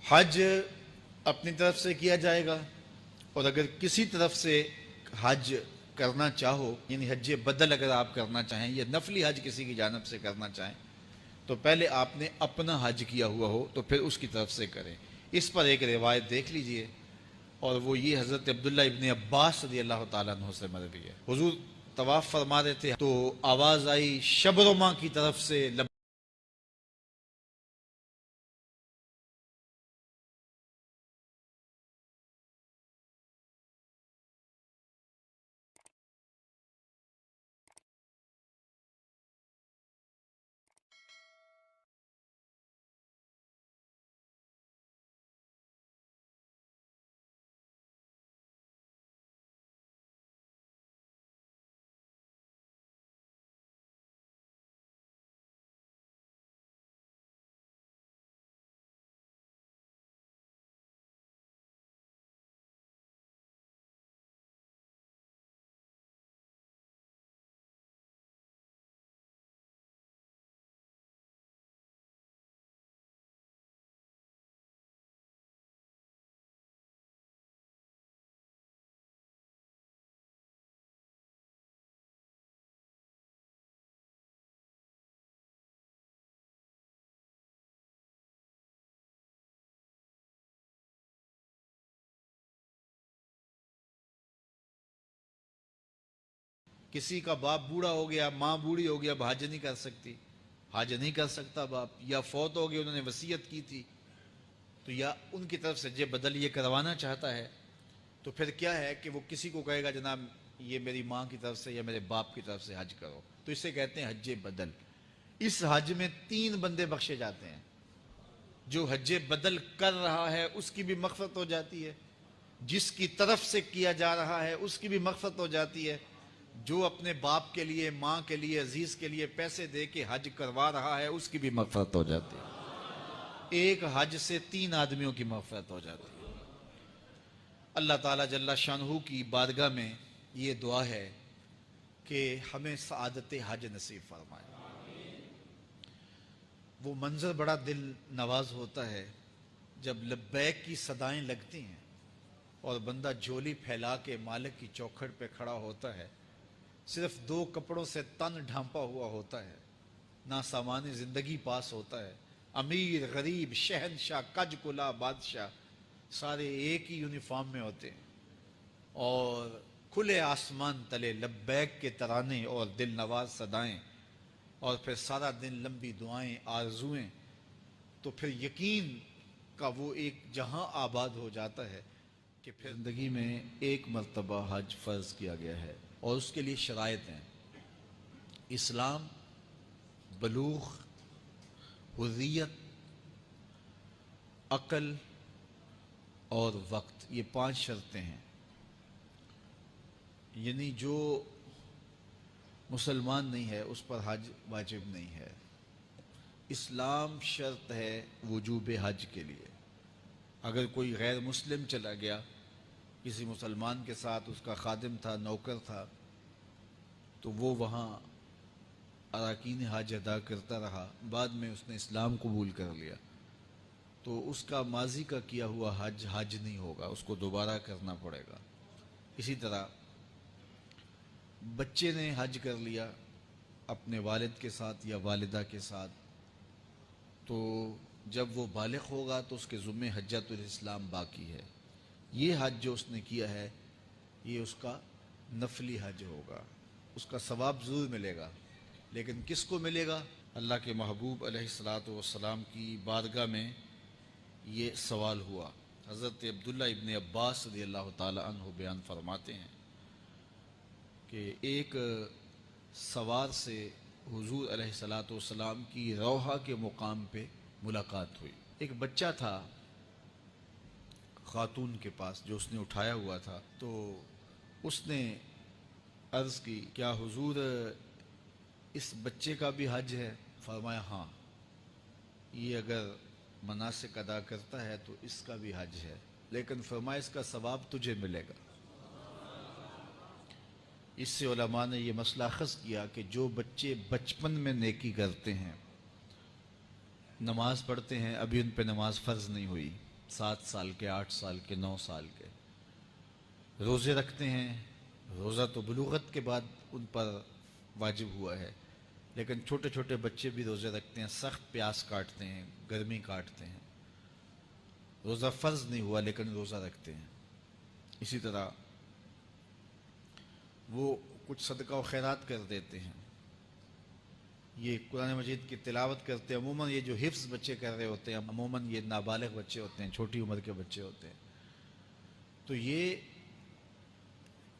حج اپنی طرف سے کیا جائے گا، اور اگر کسی طرف سے حج کرنا چاہو، یعنی حج بدل اگر آپ کرنا چاہیں یا نفلی حج کسی کی جانب سے کرنا چاہیں، تو پہلے آپ نے اپنا حج کیا ہوا ہو تو پھر اس کی طرف سے کریں۔ اس پر ایک روایت دیکھ لیجئے، اور وہ یہ حضرت عبداللہ ابن عباس رضی اللہ تعالیٰ عنہ سے مروی ہے۔ حضور طواف فرما رہے تھے تو آواز آئی شبرما کی طرف سے، کسی کا باپ بوڑھا ہو گیا، ماں بوڑھی ہو گیا، اب حج نہیں کر سکتی، حج نہیں کر سکتا باپ، یا فوت ہو گئے، انہوں نے وصیت کی تھی، تو یا ان کی طرف سے حج بدل یہ کروانا چاہتا ہے، تو پھر کیا ہے کہ وہ کسی کو کہے گا جناب یہ میری ماں کی طرف سے یا میرے باپ کی طرف سے حج کرو، تو اسے کہتے ہیں حج بدل۔ اس حج میں 3 بندے بخشے جاتے ہیں۔ جو حج بدل کر رہا ہے اس کی بھی مغفرت ہو جاتی ہے، جس کی طرف سے کیا جا رہا ہے اس کی بھی مغفرت ہو جاتی ہے، جو اپنے باپ کے لیے، ماں کے لیے، عزیز کے لیے پیسے دے کے حج کروا رہا ہے اس کی بھی مغفرت ہو جاتی ہے۔ ایک حج سے 3 آدمیوں کی مغفرت ہو جاتی ہے۔ اللہ تعالیٰ جل شانہ کی بارگاہ میں یہ دعا ہے کہ ہمیں سعادت حج نصیب فرمائے۔ وہ منظر بڑا دل نواز ہوتا ہے جب لبیک کی صدائیں لگتی ہیں اور بندہ جھولی پھیلا کے مالک کی چوکھٹ پہ کھڑا ہوتا ہے، صرف 2 کپڑوں سے تن ڈھانپا ہوا ہوتا ہے، نہ سامان زندگی پاس ہوتا ہے، امیر غریب شہنشاہ کج کلا بادشاہ سارے ایک ہی یونیفارم میں ہوتے ہیں، اور کھلے آسمان تلے لبیک کے ترانے اور دل نواز صدائیں، اور پھر سارا دن لمبی دعائیں آرزویں، تو پھر یقین کا وہ ایک جہاں آباد ہو جاتا ہے کہ پھر زندگی میں ایک مرتبہ حج فرض کیا گیا ہے، اور اس کے لیے شرائط ہیں: اسلام، بلوغ، حریت، عقل اور وقت، یہ 5 شرطیں ہیں۔ یعنی جو مسلمان نہیں ہے اس پر حج واجب نہیں ہے۔ اسلام شرط ہے وجوب حج کے لیے۔ اگر کوئی غیر مسلم چلا گیا، کسی مسلمان کے ساتھ اس کا خادم تھا، نوکر تھا، تو وہ وہاں اراکین حج ادا کرتا رہا، بعد میں اس نے اسلام قبول کر لیا، تو اس کا ماضی کا کیا ہوا حج حج نہیں ہوگا، اس کو دوبارہ کرنا پڑے گا۔ اسی طرح بچے نے حج کر لیا اپنے والد کے ساتھ یا والدہ کے ساتھ، تو جب وہ بالغ ہوگا تو اس کے ذمہ حجۃ الاسلام باقی ہے۔ یہ حج جو اس نے کیا ہے یہ اس کا نفلی حج ہوگا، اس کا ثواب ضرور ملے گا، لیکن کس کو ملے گا؟ اللہ کے محبوب علیہ الصلاۃ والسلام کی بارگاہ میں یہ سوال ہوا۔ حضرت عبداللہ ابن عباس رضی اللہ تعالی عنہ بیان فرماتے ہیں کہ ایک سوار سے حضور علیہ الصلاۃ والسلام کی روحہ کے مقام پہ ملاقات ہوئی۔ ایک بچہ تھا خاتون کے پاس جو اس نے اٹھایا ہوا تھا، تو اس نے عرض کی کیا حضور اس بچے کا بھی حج ہے؟ فرمایا ہاں، یہ اگر مناسک ادا کرتا ہے تو اس کا بھی حج ہے، لیکن فرمایا اس کا ثواب تجھے ملے گا۔ اس سے علماء نے یہ مسئلہ اخذ کیا کہ جو بچے بچپن میں نیکی کرتے ہیں، نماز پڑھتے ہیں، ابھی ان پہ نماز فرض نہیں ہوئی، 7 سال کے، 8 سال کے، 9 سال کے روزے رکھتے ہیں۔ روزہ تو بلوغت کے بعد ان پر واجب ہوا ہے، لیکن چھوٹے چھوٹے بچے بھی روزے رکھتے ہیں، سخت پیاس کاٹتے ہیں، گرمی کاٹتے ہیں۔ روزہ فرض نہیں ہوا لیکن روزہ رکھتے ہیں۔ اسی طرح وہ کچھ صدقہ و خیرات کر دیتے ہیں، یہ قرآن مجید کی تلاوت کرتے ہیں۔ عموماً یہ جو حفظ بچے کر رہے ہوتے ہیں، عموماً یہ نابالغ بچے ہوتے ہیں، چھوٹی عمر کے بچے ہوتے ہیں، تو یہ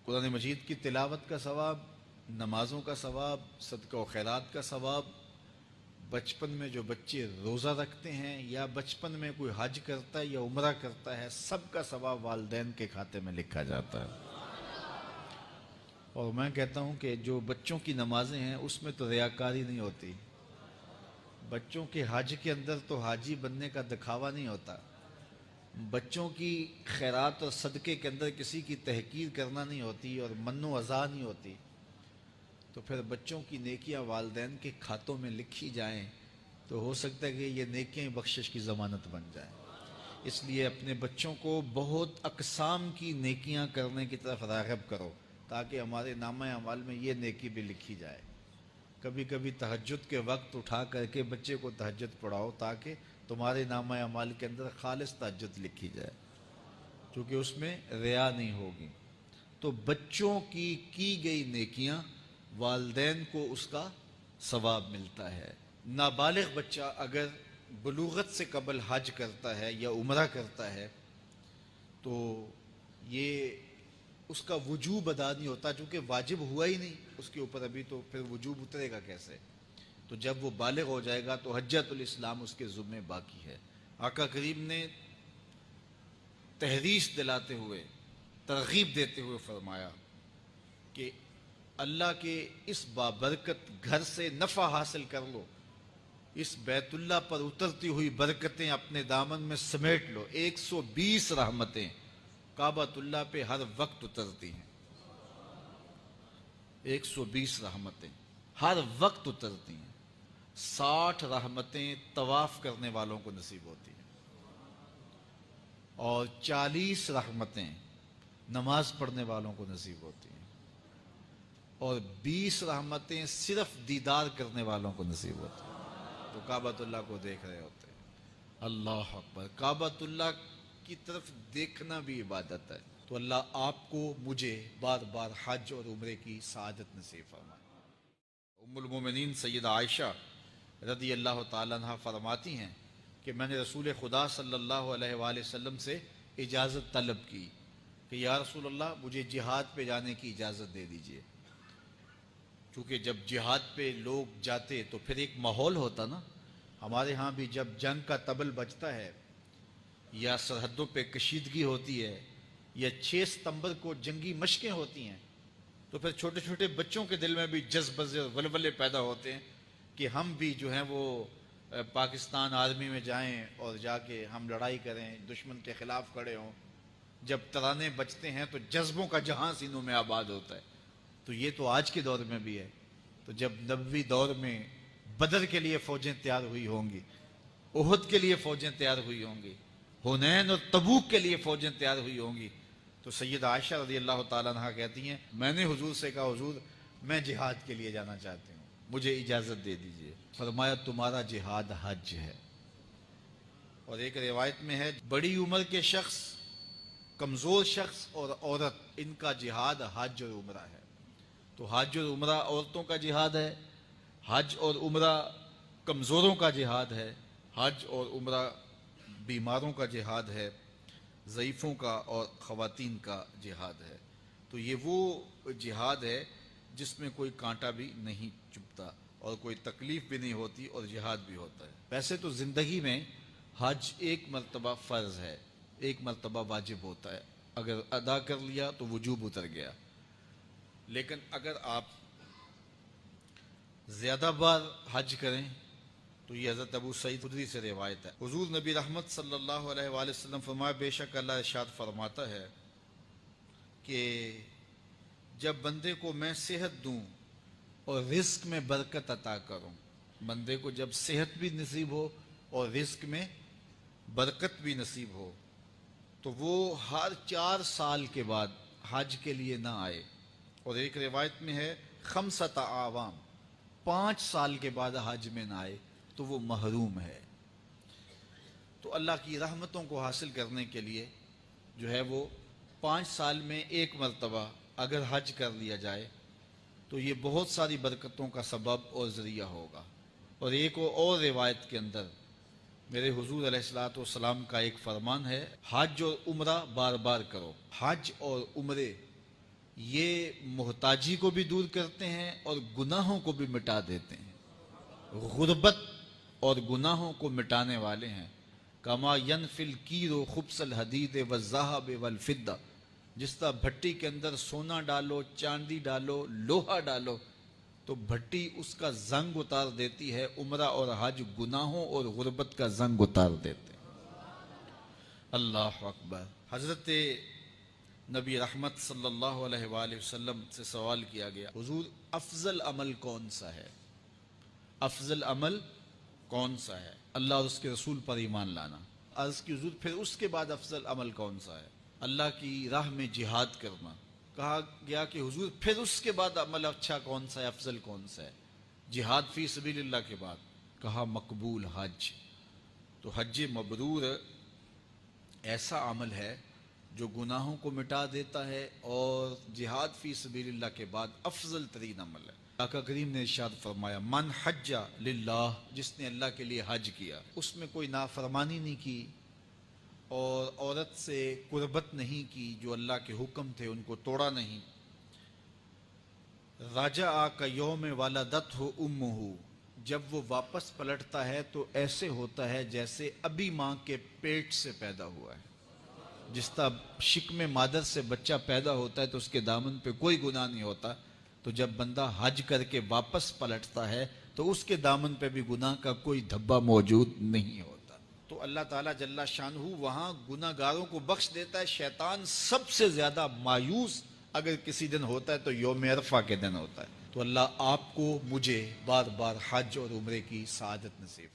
قرآن مجید کی تلاوت کا ثواب، نمازوں کا ثواب، صدقہ و خیرات کا ثواب، بچپن میں جو بچے روزہ رکھتے ہیں یا بچپن میں کوئی حج کرتا ہے یا عمرہ کرتا ہے، سب کا ثواب والدین کے کھاتے میں لکھا جاتا ہے۔ اور میں کہتا ہوں کہ جو بچوں کی نمازیں ہیں اس میں تو ریاکاری نہیں ہوتی، بچوں کے حج کے اندر تو حاجی بننے کا دکھاوا نہیں ہوتا، بچوں کی خیرات اور صدقے کے اندر کسی کی تحقیر کرنا نہیں ہوتی اور من و اذا نہیں ہوتی، تو پھر بچوں کی نیکیاں والدین کے کھاتوں میں لکھی جائیں تو ہو سکتا ہے کہ یہ نیکیاں بخشش کی ضمانت بن جائیں۔ اس لیے اپنے بچوں کو بہت اقسام کی نیکیاں کرنے کی طرف راغب کرو تاکہ ہمارے نامہ اعمال میں یہ نیکی بھی لکھی جائے۔ کبھی کبھی تہجد کے وقت اٹھا کر کے بچے کو تہجد پڑھاؤ تاکہ تمہارے نامہ اعمال کے اندر خالص تہجد لکھی جائے، کیونکہ اس میں ریا نہیں ہوگی۔ تو بچوں کی گئی نیکیاں والدین کو اس کا ثواب ملتا ہے۔ نابالغ بچہ اگر بلوغت سے قبل حج کرتا ہے یا عمرہ کرتا ہے تو یہ اس کا وجوب ادا نہیں ہوتا، چونکہ واجب ہوا ہی نہیں اس کے اوپر ابھی، تو پھر وجوب اترے گا کیسے؟ تو جب وہ بالغ ہو جائے گا تو حجۃ الاسلام اس کے ذمہ باقی ہے۔ آقا کریم نے تحریص دلاتے ہوئے، ترغیب دیتے ہوئے فرمایا کہ اللہ کے اس بابرکت گھر سے نفع حاصل کر لو، اس بیت اللہ پر اترتی ہوئی برکتیں اپنے دامن میں سمیٹ لو۔ 120 رحمتیں کعبۃ اللہ پہ ہر وقت اترتی ہیں، 120 رحمتیں ہر وقت اترتی ہیں۔ 60 رحمتیں طواف کرنے والوں کو نصیب ہوتی ہیں، اور 40 رحمتیں نماز پڑھنے والوں کو نصیب ہوتی ہیں، اور 20 رحمتیں صرف دیدار کرنے والوں کو نصیب ہوتی ہیں، تو کعبۃ اللہ کو دیکھ رہے ہوتے ہیں۔ اللہ اکبر! کعبۃ اللہ کی طرف دیکھنا بھی عبادت ہے۔ تو اللہ آپ کو مجھے بار بار حج اور عمرے کی سعادت نصیب فرمائے۔ ام المومنین سیدہ عائشہ رضی اللہ تعالیٰ عنہ فرماتی ہیں کہ میں نے رسول خدا صلی اللہ علیہ وآلہ وسلم سے اجازت طلب کی کہ یا رسول اللہ مجھے جہاد پہ جانے کی اجازت دے دیجئے، چونکہ جب جہاد پہ لوگ جاتے تو پھر ایک ماحول ہوتا نا۔ ہمارے ہاں بھی جب جنگ کا طبل بجتا ہے یا سرحدوں پہ کشیدگی ہوتی ہے یا 6 ستمبر کو جنگی مشقیں ہوتی ہیں تو پھر چھوٹے چھوٹے بچوں کے دل میں بھی جذبے اور ولولے پیدا ہوتے ہیں کہ ہم بھی جو ہیں وہ پاکستان آرمی میں جائیں اور جا کے ہم لڑائی کریں، دشمن کے خلاف کھڑے ہوں۔ جب ترانے بجتے ہیں تو جذبوں کا جہاں سینوں میں آباد ہوتا ہے۔ تو یہ تو آج کے دور میں بھی ہے، تو جب نبوی دور میں بدر کے لیے فوجیں تیار ہوئی ہوں گی، احد کے لیے فوجیں تیار ہوئی ہوں گی، حنین اور تبوک کے لیے فوجیں تیار ہوئی ہوں گی، تو سیدہ عائشہ رضی اللہ تعالیٰ عنہ کہتی ہیں میں نے حضور سے کہا حضور میں جہاد کے لیے جانا چاہتی ہوں، مجھے اجازت دے دیجئے۔ فرمایا تمہارا جہاد حج ہے۔ اور ایک روایت میں ہے بڑی عمر کے شخص، کمزور شخص اور عورت، ان کا جہاد حج اور عمرہ ہے۔ تو حج اور عمرہ عورتوں کا جہاد ہے، حج اور عمرہ کمزوروں کا جہاد ہے، حج اور عمرہ بیماروں کا جہاد ہے، ضعیفوں کا اور خواتین کا جہاد ہے۔ تو یہ وہ جہاد ہے جس میں کوئی کانٹا بھی نہیں چبھتا اور کوئی تکلیف بھی نہیں ہوتی اور جہاد بھی ہوتا ہے۔ ویسے تو زندگی میں حج ایک مرتبہ فرض ہے، ایک مرتبہ واجب ہوتا ہے، اگر ادا کر لیا تو وجوب اتر گیا، لیکن اگر آپ زیادہ بار حج کریں تو یہ حضرت ابو سعید خدری سے روایت ہے۔ حضور نبی رحمت صلی اللہ علیہ وآلہ وسلم فرمایا بے شک اللہ ارشاد فرماتا ہے کہ جب بندے کو میں صحت دوں اور رزق میں برکت عطا کروں، بندے کو جب صحت بھی نصیب ہو اور رزق میں برکت بھی نصیب ہو، تو وہ ہر 4 سال کے بعد حج کے لیے نہ آئے، اور ایک روایت میں ہے 5 اعوام، 5 سال کے بعد حج میں نہ آئے تو وہ محروم ہے۔ تو اللہ کی رحمتوں کو حاصل کرنے کے لیے جو ہے وہ 5 سال میں ایک مرتبہ اگر حج کر لیا جائے تو یہ بہت ساری برکتوں کا سبب اور ذریعہ ہوگا۔ اور ایک اور روایت کے اندر میرے حضور علیہ الصلوۃ والسلام کا ایک فرمان ہے، حج اور عمرہ بار بار کرو۔ حج اور عمرے یہ محتاجی کو بھی دور کرتے ہیں اور گناہوں کو بھی مٹا دیتے ہیں، غربت اور گناہوں کو مٹانے والے ہیں۔ کما ینفی الکیر خبث الحدید والذہب والفضہ، جس طرح بھٹی کے اندر سونا ڈالو، چاندی ڈالو، لوہا ڈالو تو بھٹی اس کا زنگ اتار دیتی ہے، عمرہ اور حج گناہوں اور غربت کا زنگ اتار دیتے ہیں۔ اللہ اکبر۔ حضرت نبی رحمت صلی اللہ علیہ وآلہ وسلم سے سوال کیا گیا، حضور افضل عمل کون سا ہے؟ افضل عمل کون سا ہے؟ اللہ اور اس کے رسول پر ایمان لانا۔ عرض کی حضور پھر اس کے بعد افضل عمل کون سا ہے؟ اللہ کی راہ میں جہاد کرنا۔ کہا گیا کہ حضور پھر اس کے بعد عمل اچھا کون سا ہے، افضل کون سا ہے؟ جہاد فی سبیل اللہ کے بعد کہا مقبول حج۔ تو حج مبرور ایسا عمل ہے جو گناہوں کو مٹا دیتا ہے اور جہاد فی سبیل اللہ کے بعد افضل ترین عمل ہے۔ آقا کریم نے ارشاد فرمایا من حج للہ، جس نے اللہ کے لیے حج کیا، اس میں کوئی نافرمانی نہیں کی اور عورت سے قربت نہیں کی، جو اللہ کے حکم تھے ان کو توڑا نہیں، رجع کیوم ولدتہ امہ، جب وہ واپس پلٹتا ہے تو ایسے ہوتا ہے جیسے ابھی ماں کے پیٹ سے پیدا ہوا ہے۔ جس طرح شکم مادر سے بچہ پیدا ہوتا ہے تو اس کے دامن پہ کوئی گناہ نہیں ہوتا، تو جب بندہ حج کر کے واپس پلٹتا ہے تو اس کے دامن پہ بھی گناہ کا کوئی دھبا موجود نہیں ہوتا۔ تو اللہ تعالیٰ جل شانہ وہاں گناہ گاروں کو بخش دیتا ہے۔ شیطان سب سے زیادہ مایوس اگر کسی دن ہوتا ہے تو یوم عرفہ کے دن ہوتا ہے۔ تو اللہ آپ کو مجھے بار بار حج اور عمرے کی سعادت نصیب